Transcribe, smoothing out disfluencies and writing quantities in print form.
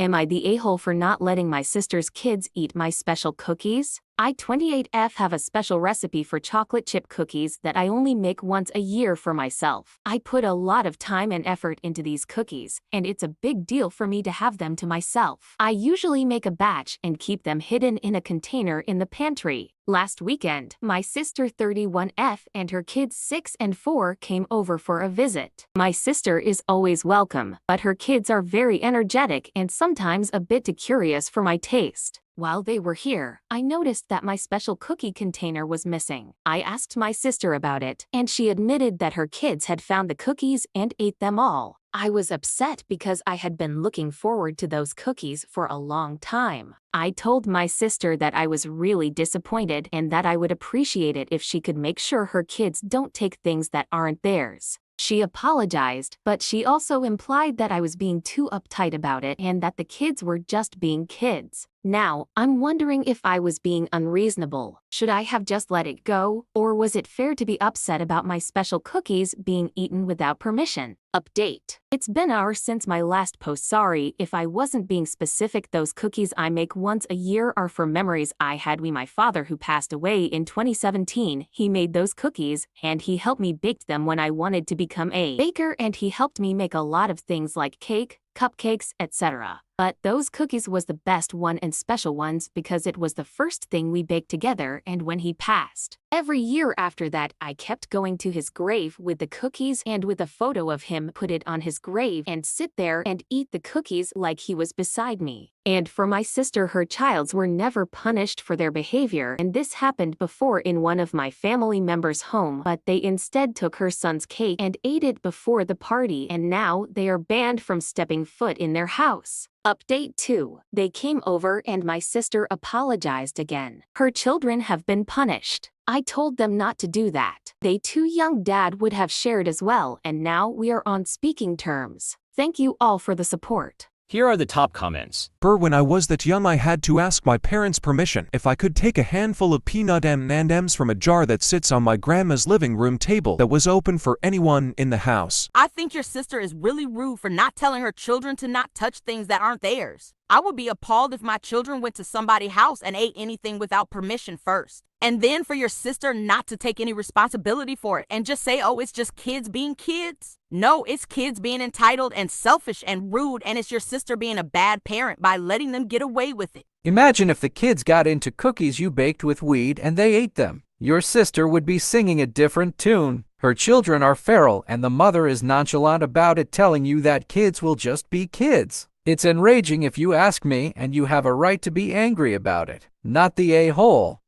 Am I the a-hole for not letting my sister's kids eat my special cookies? I 28F have a special recipe for chocolate chip cookies that I only make once a year for myself. I put a lot of time and effort into these cookies, and it's a big deal for me to have them to myself. I usually make a batch and keep them hidden in a container in the pantry. Last weekend, my sister 31F and her kids 6 and 4 came over for a visit. My sister is always welcome, but her kids are very energetic and sometimes a bit too curious for my taste. While they were here, I noticed that my special cookie container was missing. I asked my sister about it, and she admitted that her kids had found the cookies and ate them all. I was upset because I had been looking forward to those cookies for a long time. I told my sister that I was really disappointed and that I would appreciate it if she could make sure her kids don't take things that aren't theirs. She apologized, but she also implied that I was being too uptight about it and that the kids were just being kids. Now, I'm wondering if I was being unreasonable. Should I have just let it go, or was it fair to be upset about my special cookies being eaten without permission? Update. It's been hours since my last post. Sorry if I wasn't being specific. Those cookies I make once a year are for memories I had with my father who passed away in 2017. He made those cookies, and he helped me bake them when I wanted to become a baker, and he helped me make a lot of things like cake, cupcakes, etc. But those cookies was the best one and special ones because it was the first thing we baked together, and when he passed, every year after that I kept going to his grave with the cookies and with a photo of him, put it on his grave and sit there and eat the cookies like he was beside me. And for my sister, her childs were never punished for their behavior, and this happened before in one of my family members' home, but they instead took her son's cake and ate it before the party, and now they are banned from stepping foot in their house. Update 2. They came over and my sister apologized again. Her children have been punished. I told them not to do that. They too young. Dad would have shared as well, and now we are on speaking terms. Thank you all for the support. Here are the top comments. When I was that young I had to ask my parents' permission if I could take a handful of peanut M&Ms from a jar that sits on my grandma's living room table that was open for anyone in the house. I think your sister is really rude for not telling her children to not touch things that aren't theirs. I would be appalled if my children went to somebody's house and ate anything without permission first. And then for your sister not to take any responsibility for it and just say, oh, it's just kids being kids. No, it's kids being entitled and selfish and rude, and it's your sister being a bad parent by letting them get away with it. Imagine if the kids got into cookies you baked with weed and they ate them. Your sister would be singing a different tune. Her children are feral and the mother is nonchalant about it, telling you that kids will just be kids. It's enraging if you ask me, and you have a right to be angry about it. Not the a-hole.